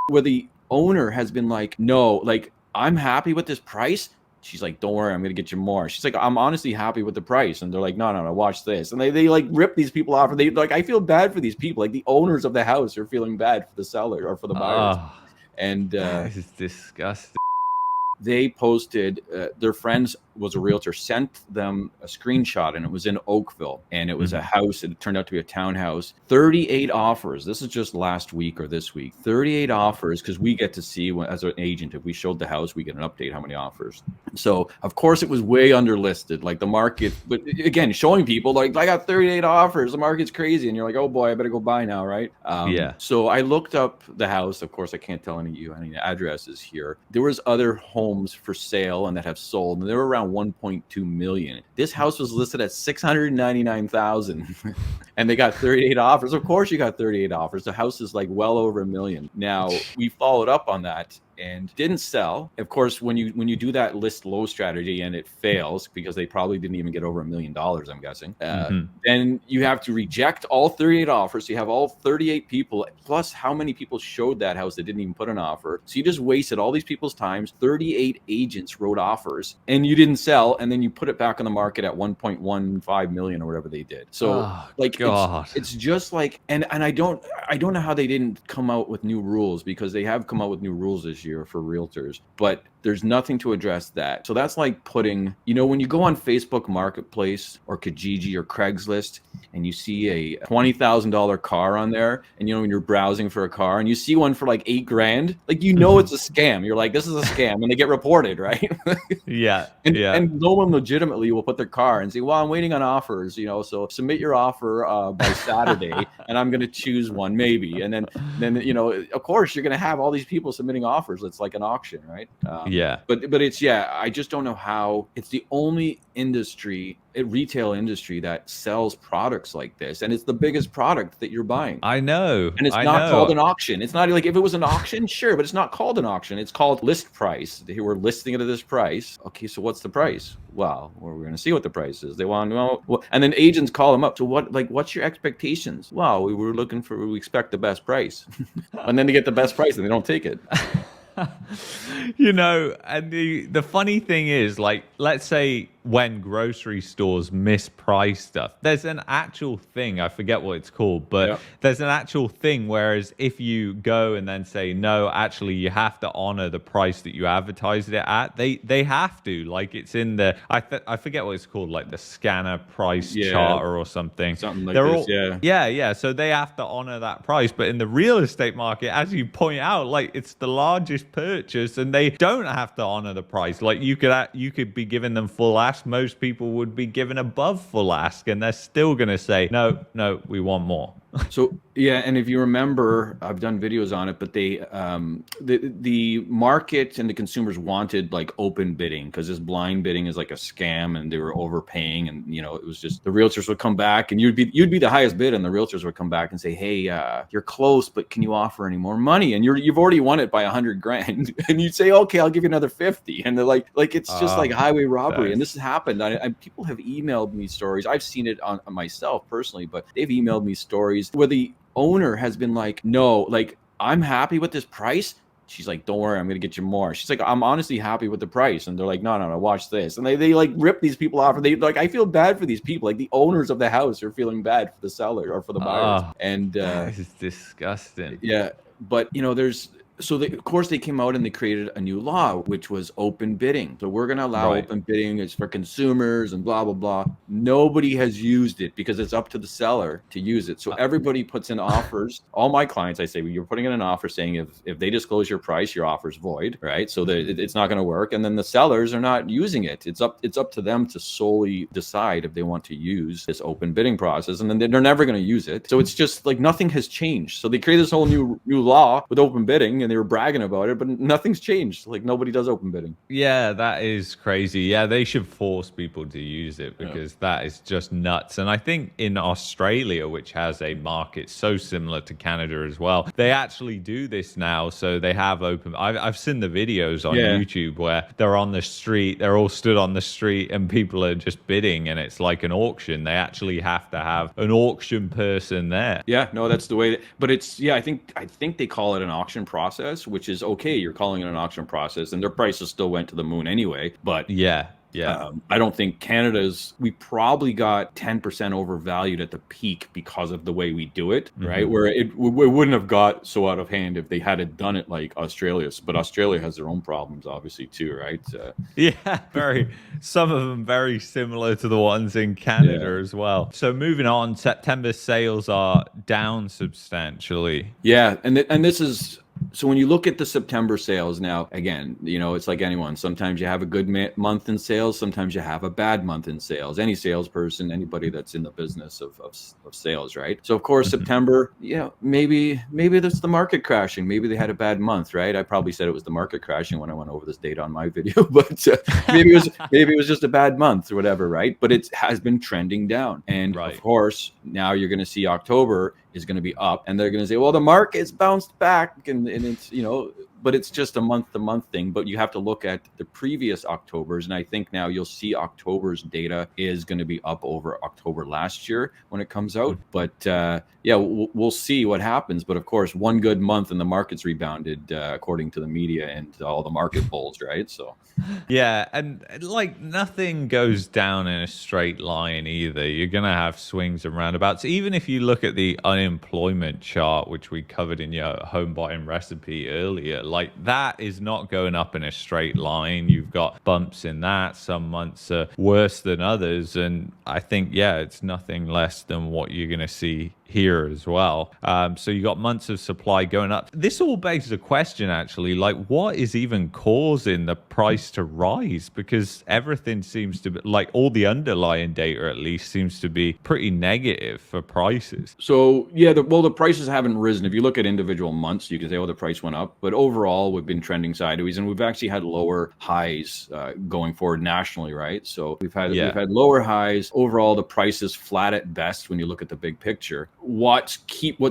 where the owner has been like, no, like, I'm happy with this price. She's like, don't worry, I'm going to get you more. She's like, I'm honestly happy with the price. And they're like, no, watch this. And they like rip these people off. And they like, I feel bad for these people. Like the owners of the house are feeling bad for the seller or for the buyers. Oh, And that is disgusting. they posted, their friends was a realtor, sent them a screenshot, and it was in Oakville, and it was a house. It turned out to be a townhouse. 38 offers. This is just last week or this week. 38 offers, because we get to see, as an agent, if we showed the house, we get an update how many offers. So of course it was way underlisted, like the market. But again, showing people like, I got 38 offers. The market's crazy, and you're like, oh boy, I better go buy now, right? Yeah. So I looked up the house. Of course, I can't tell any addresses here. There was other homes for sale and that have sold, and they were around 1.2 million. This house was listed at 699,000 and they got 38 offers. Of course you got 38 offers. The house is like well over $1 million. Now we followed up on that and didn't sell. Of course, when you do that list low strategy and it fails, because they probably didn't even get over $1 million, I'm guessing, then you have to reject all 38 offers. So you have all 38 people, plus how many people showed that house that didn't even put an offer. So you just wasted all these people's times. 38 agents wrote offers and you didn't sell, and then you put it back on the market at 1.15 million or whatever they did. So it's just like, and I don't know how they didn't come out with new rules, because they have come out with new rules this year for realtors, but there's nothing to address that. So that's like putting, when you go on Facebook Marketplace or Kijiji or Craigslist and you see a $20,000 car on there, and when you're browsing for a car and you see one for like $8,000, like it's a scam. You're like, this is a scam, and they get reported, right? And no one legitimately will put their car and say, well, I'm waiting on offers, so submit your offer by Saturday, and I'm going to choose one maybe. And then of course you're going to have all these people submitting offers. It's like an auction, right? But it's, I just don't know how it's the only retail industry that sells products like this, and it's the biggest product that you're buying. I know. And it's not called an auction. It's not like, if it was an auction, sure, but it's not called an auction. It's called list price. They were listing it at this price. Okay, so what's the price? Well, we're going to see what the price is. They want to know, and then agents call them up. So what's your expectations? Well, we expect the best price. And then they get the best price and they don't take it. And the funny thing is, like, let's say when grocery stores misprice stuff, there's an actual thing, I forget what it's called, but there's an actual thing, whereas if you go and then say, no, actually you have to honor the price that you advertised it at, they have to, like, it's in the, I forget what it's called, like the scanner price charter or something. Something like this, yeah. So they have to honor that price. But in the real estate market, as you point out, like, it's the largest purchase and they don't have to honor the price. Like, you could be giving them full ask. Most people would be given above full ask, and they're still going to say, no, we want more. So and if you remember, I've done videos on it, but the market and the consumers wanted like open bidding, because this blind bidding is like a scam, and they were overpaying, and it was just, the realtors would come back and you'd be the highest bid, and the realtors would come back and say, hey, you're close, but can you offer any more money? And you've already won it by $100,000, and you'd say, okay, I'll give you another 50, and they're like it's just like highway robbery. And this has happened. People have emailed me stories. I've seen it on myself personally, but they've emailed me stories where the owner has been like, no, like, I'm happy with this price. She's like, don't worry, I'm going to get you more. She's like, I'm honestly happy with the price. And they're like, no, watch this. And they like rip these people off. They like, I feel bad for these people. Like, the owners of the house are feeling bad for the seller or for the buyers. And this is disgusting. Yeah. But of course they came out and they created a new law, which was open bidding. So we're going to allow open bidding. It's for consumers and blah, blah, blah. Nobody has used it because it's up to the seller to use it. So everybody puts in offers. All my clients, I say, well, you're putting in an offer saying if they disclose your price, your offer's void, right? So it's not going to work. And then the sellers are not using it. It's up to them to solely decide if they want to use this open bidding process. And then they're never going to use it. So it's just like nothing has changed. So they created this whole new law with open bidding, and they were bragging about it, but nothing's changed. Like, nobody does open bidding. Yeah, that is crazy. Yeah, they should force people to use it, because that is just nuts. And I think in Australia, which has a market so similar to Canada as well, they actually do this now. So they have open. I've seen the videos on YouTube where they're on the street, they're all stood on the street, and people are just bidding, and it's like an auction. They actually have to have an auction person there. Yeah, no, that's the way. But it's I think they call it an auction process. process, which is okay. You're calling it an auction process, and their prices still went to the moon anyway. But yeah. I don't think we probably got 10% overvalued at the peak because of the way we do it, right? Where it wouldn't have got so out of hand if they had done it like Australia. But Australia has their own problems, obviously, too, right? Yeah, some of them very similar to the ones in Canada as well. So moving on, September sales are down substantially. Yeah, and this is so when you look at the September sales now, again, it's like anyone. Sometimes you have a good month in sales. Sometimes you have a bad month in sales. Any salesperson, anybody that's in the business of sales, right? So of course, September, maybe that's the market crashing. Maybe they had a bad month, right? I probably said it was the market crashing when I went over this data on my video, but maybe it was just a bad month or whatever, right? But it has been trending down, and of course, now you're going to see October is going to be up, and they're going to say, well, the market's bounced back, and it's, but it's just a month-to-month thing. But you have to look at the previous Octobers, and I think now you'll see October's data is going to be up over October last year when it comes out. But we'll see what happens. But of course, one good month and the market's rebounded, according to the media and all the market bulls, right? So yeah, and like nothing goes down in a straight line either. You're going to have swings and roundabouts. Even if you look at the unemployment chart, which we covered in your home buying recipe earlier, like that is not going up in a straight line. You've got bumps in that. Some months are worse than others. And I think, it's nothing less than what you're going to see here as well. So you got months of supply going up. This all begs the question, actually, like what is even causing the price to rise? Because everything seems to be, like all the underlying data at least seems to be pretty negative for prices. So the prices haven't risen. If you look at individual months, you can say, the price went up. But overall, we've been trending sideways, and we've actually had lower highs going forward nationally, right? So we've had lower highs. Overall, the price is flat at best when you look at the big picture. What's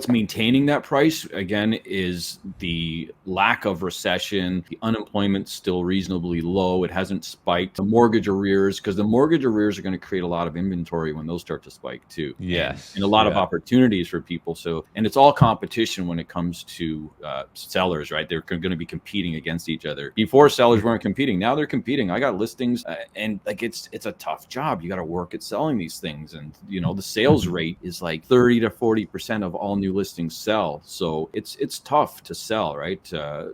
maintaining that price again is the lack of recession. The unemployment's still reasonably low. It hasn't spiked. The mortgage arrears, because the mortgage arrears are going to create a lot of inventory when those start to spike too. Yes, and a lot of opportunities for people. So, and it's all competition when it comes to sellers, right? They're going to be competing against each other. Before, sellers weren't competing. Now they're competing. I got listings, and like it's a tough job. You got to work at selling these things, and the sales rate is like 30 to 40% of all new listings sell. So it's tough to sell, right?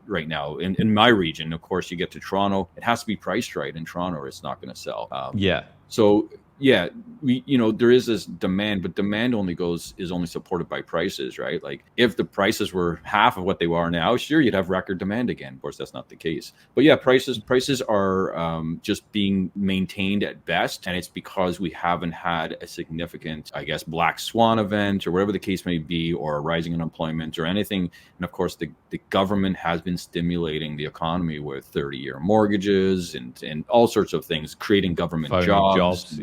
Right now in my region. Of course, you get to Toronto, it has to be priced right in Toronto, or it's not going to sell. So there is this demand, but demand is only supported by prices, right? Like if the prices were half of what they are now, sure, you'd have record demand again. Of course, that's not the case. But prices are just being maintained at best, and it's because we haven't had a significant, I guess, black swan event or whatever the case may be, or rising unemployment or anything. And of course, the government has been stimulating the economy with 30-year mortgages and all sorts of things, creating government jobs.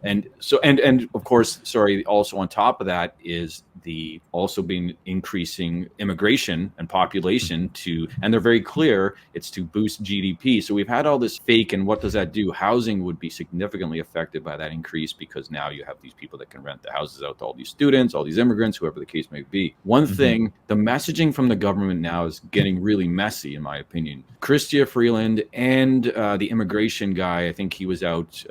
And so, and of course, also on top of that is the also been increasing immigration and population and they're very clear, it's to boost GDP. So we've had all this fake, and what does that do? Housing would be significantly affected by that increase, because now you have these people that can rent the houses out to all these students, all these immigrants, whoever the case may be. One thing, the messaging from the government now is getting really messy, in my opinion. Chrystia Freeland and the immigration guy, I think he was out,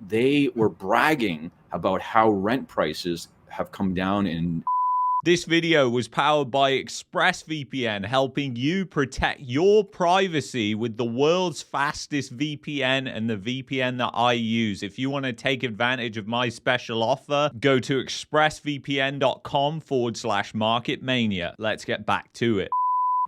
they were bragging about how rent prices have come down in. This video was powered by ExpressVPN, helping you protect your privacy with the world's fastest VPN and the VPN that I use. If you want to take advantage of my special offer, go to expressvpn.com/marketmania. Let's get back to it.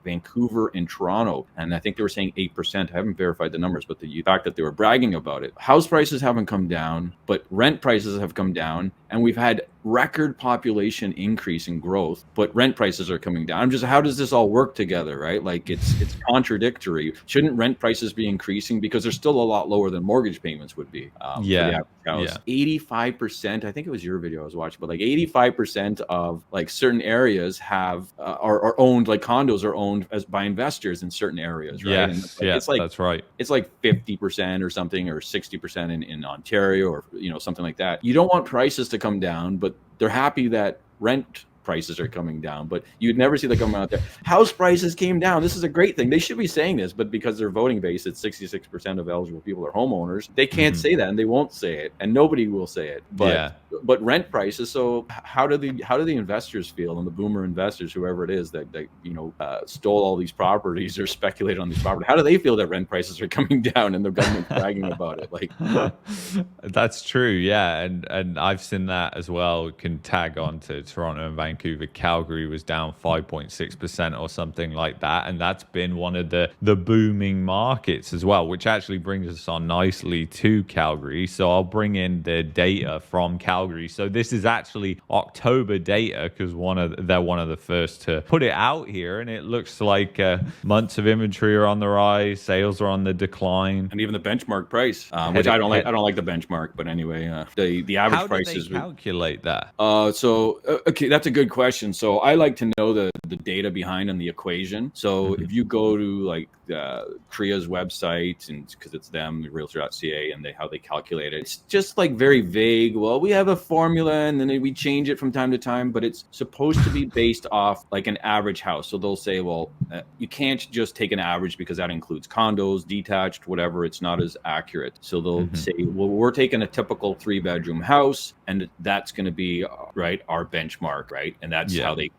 Vancouver and Toronto, and I think they were saying 8%. I haven't verified the numbers, but the fact that they were bragging about it. House prices haven't come down, but rent prices have come down, and we've had record population increase in growth, but rent prices are coming down. How does this all work together, right? Like it's contradictory. Shouldn't rent prices be increasing, because they're still a lot lower than mortgage payments would be? For the average house. 85%, I think it was your video I was watching, but like 85% of like certain areas have are owned, like condos are owned by investors in certain areas, right? It's like that's right. It's like 50% or something, or 60% in Ontario, or something like that. You don't want prices to come down, but they're happy that rent prices are coming down, but you'd never see that coming out there. House prices came down. This is a great thing. They should be saying this, but because their voting base at 66% of eligible people are homeowners, they can't say that, and they won't say it, and nobody will say it. But rent prices. So how do the investors feel, and the boomer investors, whoever it is that stole all these properties or speculated on these properties? How do they feel that rent prices are coming down and the government's bragging about it? Like, that's true, yeah, and I've seen that as well. Can tag on to Toronto and Vancouver. Calgary was down 5.6% or something like that, and that's been one of the booming markets as well, which actually brings us on nicely to Calgary. So I'll bring in the data from Calgary. So this is actually October data, because they're one of the first to put it out here, and it looks like months of inventory are on the rise, sales are on the decline, and even the benchmark price, which I don't like. I don't like the benchmark, but anyway, the average prices. How do they calculate that? Okay, that's a good question. So I like to know the data behind and the equation. So if you go to like CREA's website, and because it's them, Realtor.ca, and how they calculate it, it's just like very vague. Well, we have a formula, and then we change it from time to time, but it's supposed to be based off like an average house. So they'll say, well, you can't just take an average because that includes condos, detached, whatever. It's not as accurate. So they'll say, well, we're taking a typical 3-bedroom house, and that's going to be our benchmark, right? And that's how they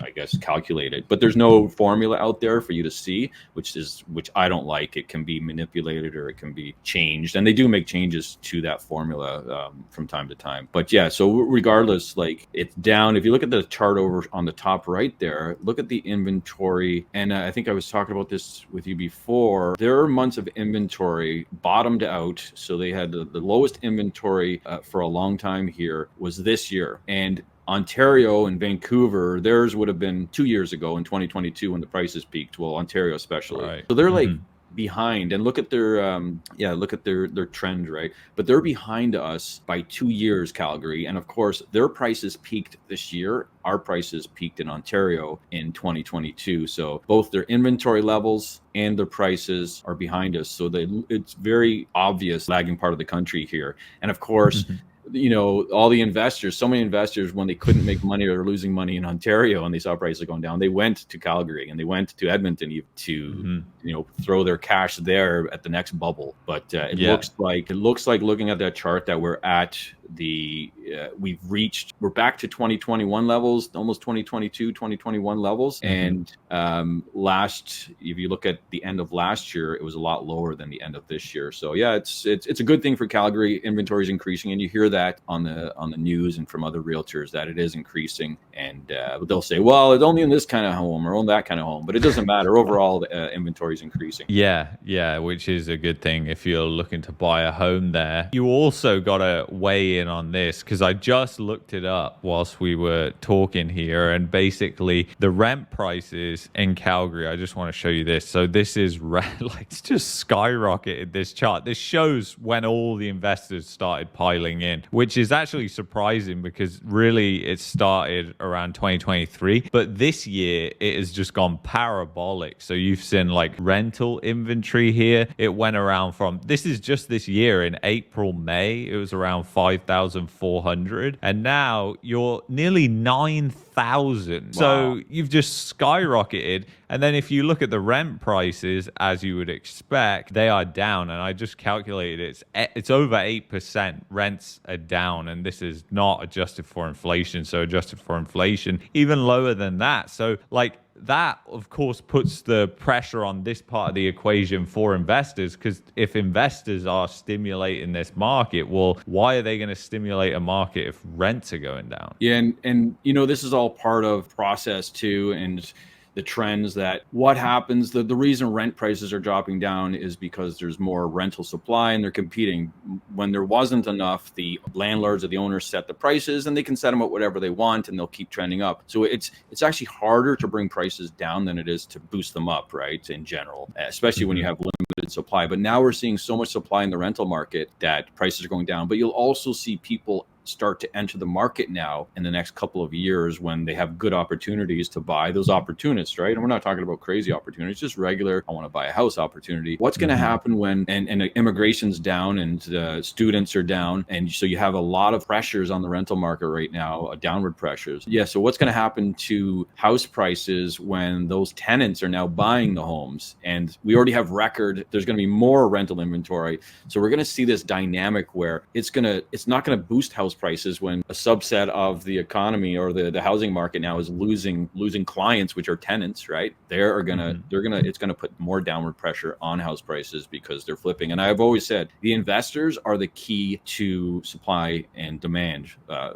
I guess calculate it. But there's no formula out there for you to see, which I don't like. It can be manipulated or it can be changed, and they do make changes to that formula from time to time. But yeah, so regardless, like, it's down. If you look at the chart over on the top right there, look at the inventory, and I think I was talking about this with you before. Their months of inventory bottomed out, so they had the lowest inventory for a long time here was this year. And Ontario and Vancouver, theirs would have been 2 years ago in 2022 when the prices peaked. Well, Ontario especially. Right. So they're like behind, and look at their trend, right? But they're behind us by 2 years, Calgary. And of course, their prices peaked this year. Our prices peaked in Ontario in 2022. So both their inventory levels and their prices are behind us. So it's very obvious lagging part of the country here. And of course, all the investors, so many investors, when they couldn't make money or losing money in Ontario and they saw prices going down, they went to Calgary and they went to Edmonton to throw their cash there at the next bubble. But it looks like looking at that chart that we're at we're back to 2021 levels, almost 2022, 2021 levels. And if you look at the end of last year, it was a lot lower than the end of this year. So yeah, it's a good thing for Calgary. Inventory is increasing, and you hear that on the news and from other realtors that it is increasing. And they'll say, well, it's only in this kind of home or on that kind of home, but it doesn't matter. Overall, the inventory is increasing. Yeah, which is a good thing if you're looking to buy a home there. You also got to weigh in on this, because I just looked it up whilst we were talking here, and basically the rent prices in Calgary, I just want to show you this. So this is it's just skyrocketed, this chart. This shows when all the investors started piling in, which is actually surprising because really it started around 2023, but this year it has just gone parabolic. So you've seen like rental inventory here. It went around this is just this year in April, May, it was around 5,400, and now you're nearly 9,000. Wow. So you've just skyrocketed. And then if you look at the rent prices, as you would expect, they are down. And I just calculated it's over 8%. Rents are down, and this is not adjusted for inflation. So adjusted for inflation, even lower than that. So that, of course, puts the pressure on this part of the equation for investors, because if investors are stimulating this market, well, why are they going to stimulate a market if rents are going down? Yeah, and this is all part of process too, and the trends that what happens, the reason rent prices are dropping down is because there's more rental supply and they're competing. When there wasn't enough, the landlords or the owners set the prices, and they can set them at whatever they want, and they'll keep trending up. So it's actually harder to bring prices down than it is to boost them up, right, in general, especially when you have limited supply. But now we're seeing so much supply in the rental market that prices are going down. But you'll also see people start to enter the market now in the next couple of years when they have good opportunities to buy, those opportunists, right? And we're not talking about crazy opportunities, just regular, I want to buy a house opportunity. What's going to happen when, and immigration's down and students are down, and so you have a lot of pressures on the rental market right now, downward pressures. Yeah, so what's going to happen to house prices when those tenants are now buying the homes? And we already have record, there's going to be more rental inventory. So we're going to see this dynamic where it's not going to boost house prices when a subset of the economy or the housing market now is losing clients, which are tenants, right? It's going to put more downward pressure on house prices because they're flipping. And I've always said the investors are the key to supply and demand,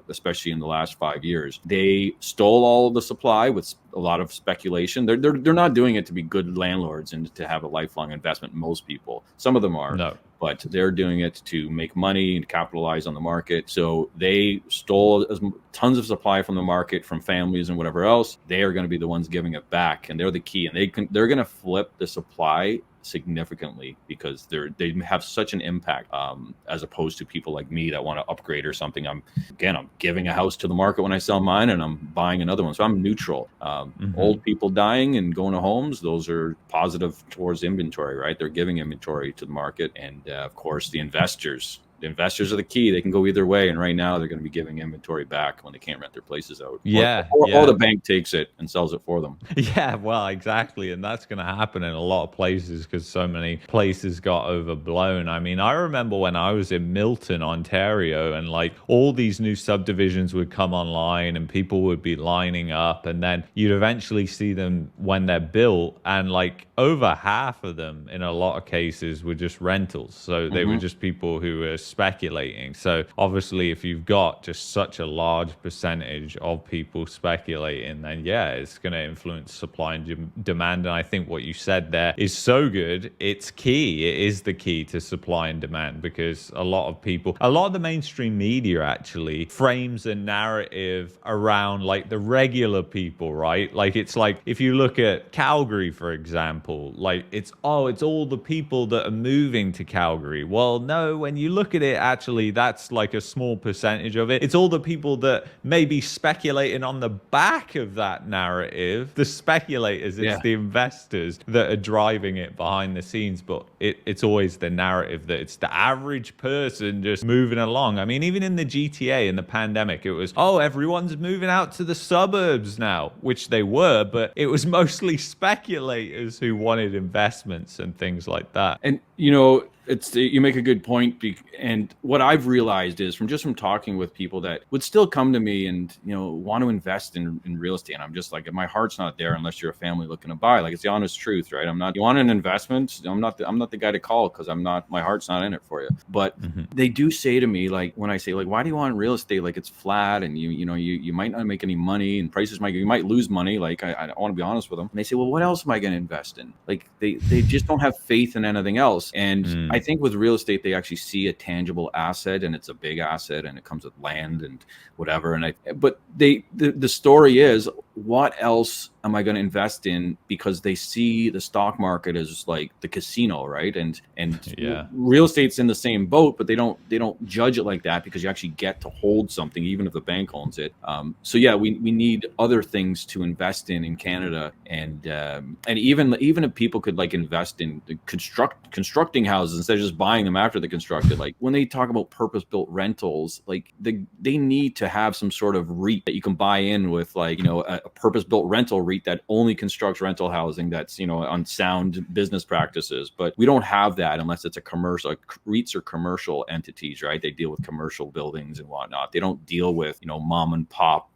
especially in the last 5 years. They stole all of the supply with a lot of speculation. They're not doing it to be good landlords and to have a lifelong investment. Most people, some of them are. No. But they're doing it to make money and capitalize on the market. So they stole tons of supply from the market, from families and whatever else. They are going to be the ones giving it back, and they're the key. And they're going to flip the supply significantly because they have such an impact, as opposed to people like me that want to upgrade or something. I'm giving a house to the market when I sell mine, and I'm buying another one. So I'm neutral. Old people dying and going to homes, those are positive towards inventory, right? They're giving inventory to the market. And of course, the investors are the key. They can go either way. And right now they're going to be giving inventory back when they can't rent their places out. Or the bank takes it and sells it for them. Yeah, well, exactly. And that's going to happen in a lot of places because so many places got overblown. I mean, I remember when I was in Milton, Ontario, and like all these new subdivisions would come online and people would be lining up, and then you'd eventually see them when they're built, and like over half of them in a lot of cases were just rentals. So they were just people who were speculating. So obviously if you've got just such a large percentage of people speculating, then yeah, it's going to influence supply and demand. And I think what you said there is so good. It's key. It is the key to supply and demand, because a lot of the mainstream media actually frames a narrative around like the regular people, right? Like it's like if you look at Calgary, for example, like it's all the people that are moving to Calgary. Well, no, when you look at it, actually that's like a small percentage of it. It's all the people that may be speculating on the back of that narrative, the speculators. It's the investors that are driving it behind the scenes, but it's always the narrative that it's the average person just moving along. I mean, even in the GTA in the pandemic, it was, everyone's moving out to the suburbs now, which they were, but it was mostly speculators who wanted investments and things like that. And you make a good point, and what I've realized is from talking with people that would still come to me and want to invest in real estate, and I'm just like, my heart's not there unless you're a family looking to buy. Like, it's the honest truth, right? You want an investment, I'm not the guy to call, because my heart's not in it for you. But they do say to me, like, when I say, like, why do you want real estate? Like, it's flat, and you might not make any money, and you might lose money. Like, I want to be honest with them. And they say, well, what else am I going to invest in? Like, they just don't have faith in anything else. And I think with real estate, they actually see a tangible asset, and it's a big asset, and it comes with land and whatever. But the story is, what else am I going to invest in? Because they see the stock market as like the casino, right? And real estate's in the same boat, but they don't judge it like that, because you actually get to hold something, even if the bank owns it. So yeah, we need other things to invest in Canada, and even if people could like invest in constructing houses instead of just buying them after they're constructed. Like when they talk about purpose-built rentals, like they need to have some sort of REIT that you can buy in with, like a purpose-built rental REIT that only constructs rental housing that's on sound business practices. But we don't have that unless it's a commercial. Like, REITs are commercial entities, right? They deal with commercial buildings and whatnot. They don't deal with mom and pop,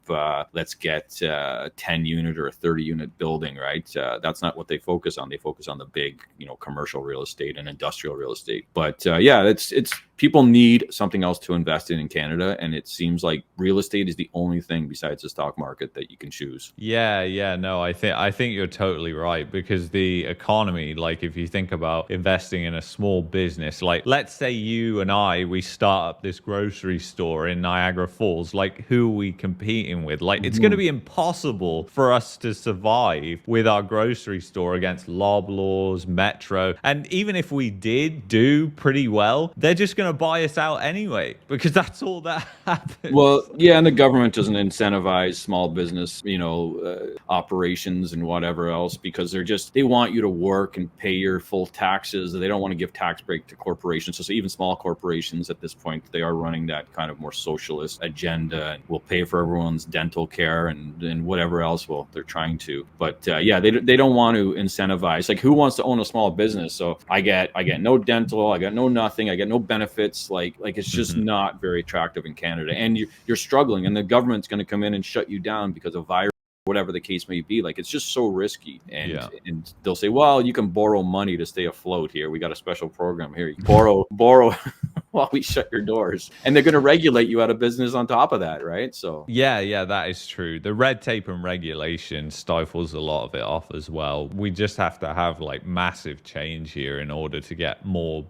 let's get a 10 unit or a 30 unit building, right? That's not what they focus on. They focus on the big commercial real estate and industrial real estate. But it's people need something else to invest in Canada, and it seems like real estate is the only thing besides the stock market that you can choose. No, I think you're totally right, because the economy, like if you think about investing in a small business, like let's say you and we start up this grocery store in Niagara Falls, like who are we competing begin with. Like, it's going to be impossible for us to survive with our grocery store against Loblaws, Metro. And even if we did do pretty well, they're just going to buy us out anyway, because that's all that happens. Well, yeah, and the government doesn't incentivize small business, operations and whatever else, because they want you to work and pay your full taxes. They don't want to give tax break to corporations. So even small corporations at this point, they are running that kind of more socialist agenda, and will pay for everyone's dental care and whatever else. Well, they're trying to, but they don't want to incentivize. Like, who wants to own a small business? So I get no dental, I got no nothing, I get no benefits. Like it's just not very attractive in Canada, and you're struggling, and the government's going to come in and shut you down because of virus, whatever the case may be. Like, it's just so risky. And they'll say, well, you can borrow money to stay afloat here. We got a special program here. You borrow while we shut your doors, and they're going to regulate you out of business on top of that, right? So yeah, that is true. The red tape and regulation stifles a lot of it off as well. We just have to have like massive change here in order to get more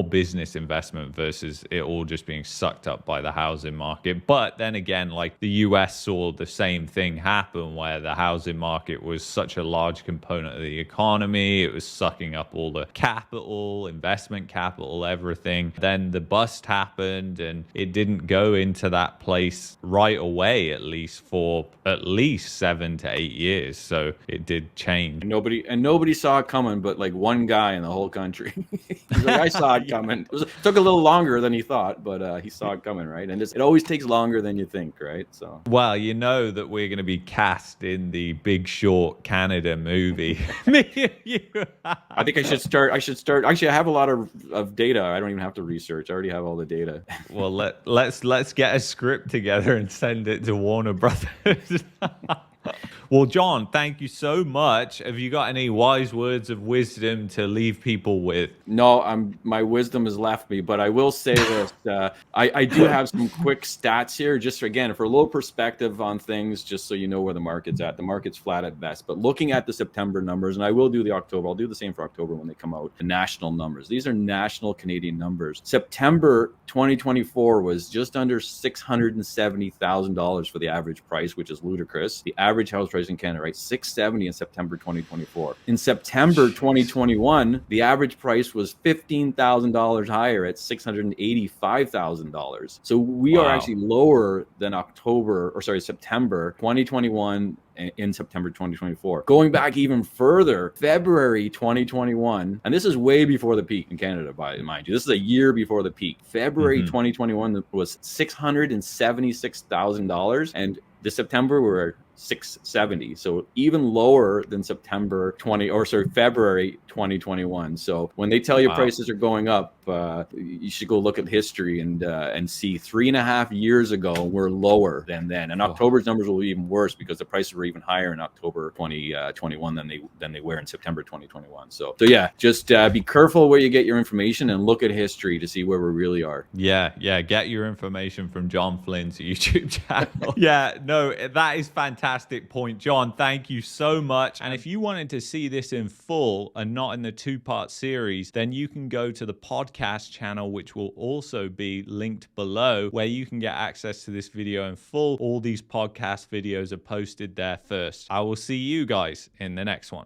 business investment versus it all just being sucked up by the housing market. But then again, like, the US saw the same thing happen, where the housing market was such a large component of the economy. It was sucking up all the capital, investment capital, everything. Then the bust happened, and it didn't go into that place right away, at least for at least 7 to 8 years. So it did change. Nobody saw it coming, but like one guy in the whole country. He's like, I saw it coming. It took a little longer than he thought, but he saw it coming, right? And it always takes longer than you think, right? So, well, you know that we're going to be cast in the Big Short Canada movie. I think I should start. Actually, I have a lot of data. I don't even have to research. I already have all the data. Well, let's get a script together and send it to Warner Brothers. Well, John, thank you so much. Have you got any wise words of wisdom to leave people with? No, my wisdom has left me, but I will say this. I do have some quick stats here, just again, for a little perspective on things, just so you know where the market's at. The market's flat at best, but looking at the September numbers, and I will do the October, I'll do the same for October when they come out, the national numbers. These are national Canadian numbers. September 2024 was just under $670,000 for the average price, which is ludicrous. The average house price in Canada, right? $670 in September 2024. In September 2021, the average price was $15,000 higher at $685,000. So we are actually lower than September 2021 in September 2024. Going back even further, February 2021, and this is way before the peak in Canada, mind you. This is a year before the peak. February 2021 was $676,000, and this September we're 670, so even lower than February 2021. So when they tell you prices are going up, you should go look at history and see 3.5 years ago we're lower than then. And October's numbers will be even worse because the prices were even higher in October 2021 than they were in September 2021. So yeah, just be careful where you get your information and look at history to see where we really are. Yeah, get your information from John Flynn's YouTube channel. Yeah, no, that is fantastic point, John. Thank you so much. And if you wanted to see this in full and not in the 2-part series, then you can go to the podcast channel, which will also be linked below, where you can get access to this video in full. All these podcast videos are posted there first. I will see you guys in the next one.